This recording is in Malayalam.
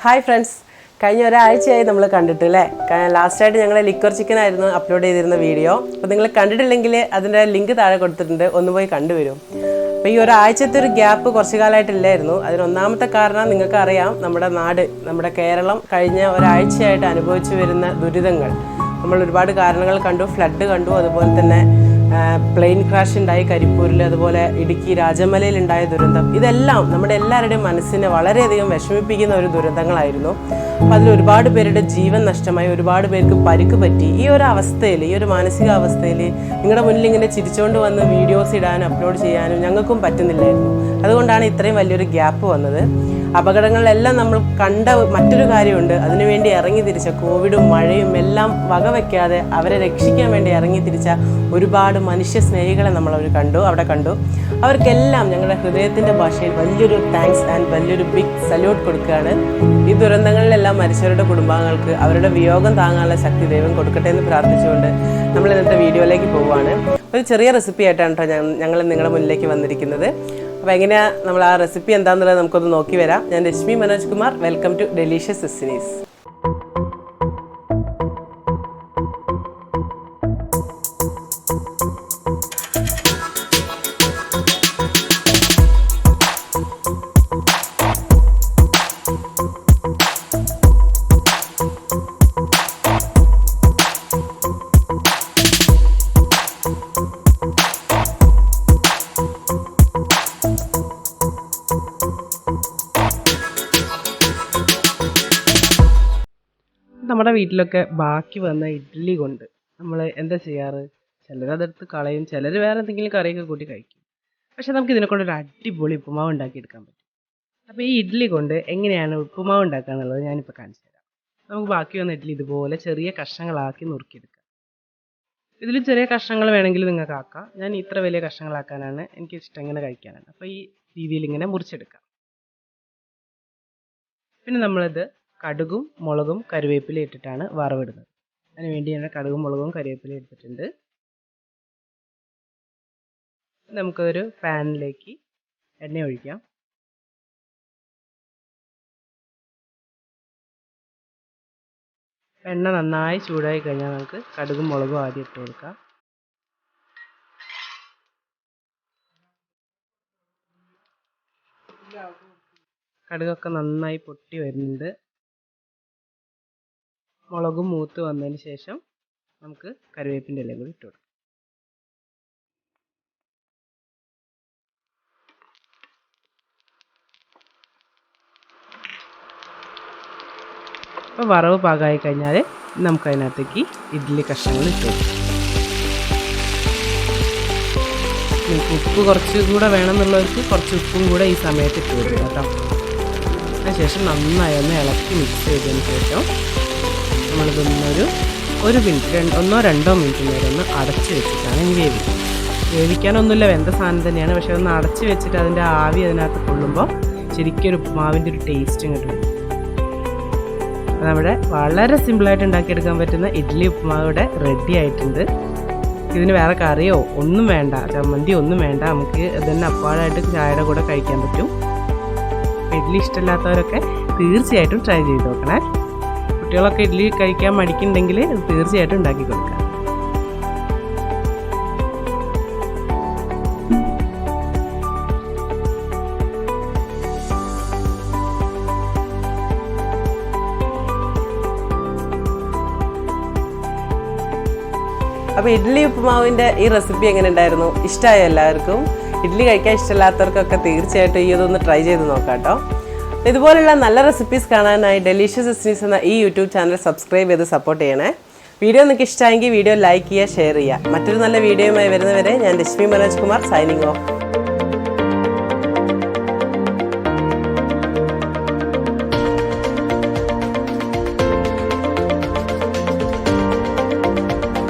Hi friends, കഴിഞ്ഞ ഒരാഴ്ചയായി നമ്മൾ കണ്ടിട്ടില്ലേ? ലാസ്റ്റ് ആയിട്ട് ഞങ്ങൾ ലിക്വർ ചിക്കൻ ആയിരുന്നു അപ്ലോഡ് ചെയ്തിരുന്ന വീഡിയോ. അപ്പോൾ നിങ്ങൾ കണ്ടിട്ടില്ലെങ്കിൽ അതിന്റെ ലിങ്ക് താഴെ കൊടുത്തിട്ടുണ്ട്. ഒന്ന് പോയി കണ്ടുവരൂ. അപ്പോൾ ഈ ഒരാഴ്ചത്തെ ഒരു ഗ്യാപ്പ് കുറച്ച് കാലമായിട്ടില്ലായിരുന്നു. അതിന് ഒന്നാമത്തെ കാരണം നിങ്ങൾക്ക് അറിയാം, നമ്മുടെ നാട്, നമ്മുടെ കേരളം കഴിഞ്ഞ ഒരാഴ്ചയായിട്ട് അനുഭവിച്ചു വരുന്ന ദുരിതങ്ങൾ. നമ്മൾ ഒരുപാട് കാരണങ്ങൾ കണ്ടു. ഫ്ലഡ് കണ്ടു, അതുപോലെ തന്നെ പ്ലെയിൻ ക്രാഷ് ഉണ്ടായി കരിപ്പൂരിൽ, അതുപോലെ ഇടുക്കി രാജമലയിൽ ഉണ്ടായ ദുരന്തം. ഇതെല്ലാം നമ്മുടെ എല്ലാവരുടെയും മനസ്സിനെ വളരെയധികം വിഷമിപ്പിക്കുന്ന ഒരു ദുരന്തങ്ങളായിരുന്നു. അപ്പോൾ അതിൽ ഒരുപാട് പേരുടെ ജീവൻ നഷ്ടമായി, ഒരുപാട് പേർക്ക് പരിക്ക് പറ്റി. ഈ ഒരു അവസ്ഥയിൽ, ഈ ഒരു മാനസികാവസ്ഥയിൽ നിങ്ങളുടെ മുന്നിൽ ഇങ്ങനെ ചിരിച്ചുകൊണ്ട് വന്ന് വീഡിയോസ് ഇടാനും അപ്ലോഡ് ചെയ്യാനും ഞങ്ങൾക്കും പറ്റുന്നില്ലായിരുന്നു. അതുകൊണ്ടാണ് ഇത്രയും വലിയൊരു ഗ്യാപ്പ് വന്നത്. അപകടങ്ങളിലെല്ലാം നമ്മൾ കണ്ട മറ്റൊരു കാര്യമുണ്ട്. അതിനുവേണ്ടി ഇറങ്ങി തിരിച്ച കോവിഡും മഴയും എല്ലാം വകവയ്ക്കാതെ അവരെ രക്ഷിക്കാൻ വേണ്ടി ഇറങ്ങി തിരിച്ച ഒരുപാട് മനുഷ്യ സ്നേഹികളെ അവിടെ കണ്ടു. അവർക്കെല്ലാം ഞങ്ങളുടെ ഹൃദയത്തിൻ്റെ ഭാഷയിൽ വലിയൊരു താങ്ക്സ് ആൻഡ് വലിയൊരു ബിഗ് സല്യൂട്ട് കൊടുക്കുകയാണ്. ഈ ദുരന്തങ്ങളിലെല്ലാം മരിച്ചവരുടെ കുടുംബാംഗങ്ങൾക്ക് അവരുടെ വിയോഗം താങ്ങാനുള്ള ശക്തി ദൈവം കൊടുക്കട്ടെ എന്ന് പ്രാർത്ഥിച്ചുകൊണ്ട് നമ്മൾ ഇന്നത്തെ വീഡിയോയിലേക്ക് പോവുകയാണ്. ഒരു ചെറിയ റെസിപ്പി ആയിട്ടാണ് കേട്ടോ ഞങ്ങൾ നിങ്ങളുടെ മുന്നിലേക്ക് വന്നിരിക്കുന്നത്. അപ്പോൾ എങ്ങനെയാണ് നമ്മൾ ആ റെസിപ്പി എന്താണെന്നുള്ളത് നമുക്കൊന്ന് നോക്കി വരാം. ഞാൻ Reshmi Manoj Kumar. Welcome to Delicious Destinies. നമ്മുടെ വീട്ടിലൊക്കെ ബാക്കി വന്ന ഇഡ്ഡലി കൊണ്ട് നമ്മൾ എന്താ ചെയ്യാറ്? ചിലർ അതെടുത്ത് കളയും, ചിലർ വേറെ എന്തെങ്കിലും കറിയൊക്കെ കൂട്ടി കഴിക്കും. പക്ഷെ നമുക്ക് ഇതിനെക്കൊണ്ടൊരു അടിപൊളി ഉപ്പുമാവ് ഉണ്ടാക്കിയെടുക്കാൻ പറ്റും. അപ്പോൾ ഈ ഇഡ്ഡലി കൊണ്ട് എങ്ങനെയാണ് ഉപ്പുമാവ് ഉണ്ടാക്കുക എന്നുള്ളത് ഞാനിപ്പോൾ കാണിച്ചു തരാം. നമുക്ക് ബാക്കി വന്ന ഇഡ്ഡലി ഇതുപോലെ ചെറിയ കഷ്ണങ്ങളാക്കി നുറുക്കിയെടുക്കാം. ഇതിൽ ചെറിയ കഷ്ണങ്ങൾ വേണമെങ്കിൽ നിങ്ങൾക്ക് ആക്കാം. ഞാൻ ഇത്ര വലിയ കഷ്ണങ്ങളാക്കാനാണ് എനിക്കിഷ്ടം, ഇങ്ങനെ കഴിക്കാനാണ്. അപ്പോൾ ഈ രീതിയിൽ ഇങ്ങനെ മുറിച്ചെടുക്കാം. പിന്നെ നമ്മളിത് കടുകും മുളകും കറിവേപ്പില ഇട്ടിട്ടാണ് വറവിടുന്നത്. അതിന് വേണ്ടി ഞാൻ കടുകും മുളകും കറിവേപ്പില എടുത്തിട്ടുണ്ട്. നമുക്കൊരു പാനിലേക്ക് എണ്ണ ഒഴിക്കാം. എണ്ണ നന്നായി ചൂടായി കഴിഞ്ഞാൽ നമുക്ക് കടുകും മുളകും ആദ്യം ഇട്ട് കൊടുക്കാം. കടുകൊക്കെ നന്നായി പൊട്ടി വരുന്നുണ്ട്. മുളകും മൂത്ത് വന്നതിന് ശേഷം നമുക്ക് കറിവേപ്പിൻ്റെ ഇലയും കൂടി ഇട്ട് കൊടുക്കാം. അപ്പോൾ വറവ് പാകമായി കഴിഞ്ഞാൽ നമുക്കതിനകത്തേക്ക് ഇഡ്ഡലി കഷ്ണങ്ങൾ ഇട്ട് കൊടുക്കാം. ഉപ്പ് കുറച്ചുകൂടെ വേണമെന്നുള്ളവർക്ക് കുറച്ച് ഉപ്പും കൂടെ ഈ സമയത്ത് ഇട്ട് കൊടുക്കാം കേട്ടോ. അതിനുശേഷം നന്നായി ഒന്ന് ഇളക്കി മിക്സ് ചെയ്തതിന് ശേഷം നമ്മളിതൊന്നൊരു 1 മിനിറ്റ്, 1-2 മിനിറ്റ് നേരം ഒന്ന് അടച്ച് വെച്ചിട്ടാണ് ഇനി വേവിക്കുന്നത്. വേവിക്കാനൊന്നുമില്ല, വെന്ത സാധനം തന്നെയാണ്. പക്ഷെ ഒന്ന് അടച്ച് വെച്ചിട്ട് അതിൻ്റെ ആവി അതിനകത്ത് കൊള്ളുമ്പോൾ ശരിക്കും ഒരു ഉപ്പുമാവിൻ്റെ ഒരു ടേസ്റ്റും കിട്ടും. നമ്മുടെ വളരെ സിമ്പിളായിട്ട് ഉണ്ടാക്കിയെടുക്കാൻ പറ്റുന്ന ഇഡ്ഡലി ഉപ്പുമാവ് ഇവിടെ റെഡി ആയിട്ടുണ്ട്. ഇതിന് വേറെ കറിയോ ഒന്നും വേണ്ട, ചമ്മന്തി ഒന്നും വേണ്ട. നമുക്ക് ഇതന്നെ അപ്പാടായിട്ട് ചായയുടെ കൂടെ കഴിക്കാൻ പറ്റും. ഇഡ്ഡലി ഇഷ്ടമില്ലാത്തവരൊക്കെ തീർച്ചയായിട്ടും ട്രൈ ചെയ്ത് നോക്കണേ. കുട്ടികളൊക്കെ ഇഡ്ഡലി കഴിക്കാൻ മടിക്കുന്നുണ്ടെങ്കിൽ തീർച്ചയായിട്ടും ഉണ്ടാക്കി കൊടുക്കാം. അപ്പോൾ ഇഡ്ഡലി ഉപ്പുമാവിൻ്റെ ഈ റെസിപ്പി എങ്ങനെ ഉണ്ടായിരുന്നു? ഇഷ്ടമായോ എല്ലാവർക്കും? ഇഡ്ഡലി കഴിക്കാൻ ഇഷ്ടമില്ലാത്തവർക്കൊക്കെ തീർച്ചയായിട്ടും ഈ ഇതൊന്ന് ട്രൈ ചെയ്ത് നോക്കാം കേട്ടോ. ഇതുപോലുള്ള നല്ല റെസിപ്പീസ് കാണാനായി ഡെലീഷ്യസ് ഡെസ്റ്റിനീസ് എന്ന ഈ യൂട്യൂബ് ചാനൽ സബ്സ്ക്രൈബ് ചെയ്ത് സപ്പോർട്ട് ചെയ്യണേ. വീഡിയോ നിങ്ങൾക്ക് ഇഷ്ടമായെങ്കിൽ വീഡിയോ ലൈക്ക് ചെയ്യുക, ഷെയർ ചെയ്യുക. മറ്റൊരു നല്ല വീഡിയോയുമായി വരുന്നവരെ ഞാൻ രശ്മി മനോജ് കുമാർ, സൈനിങ് ഓഫ്.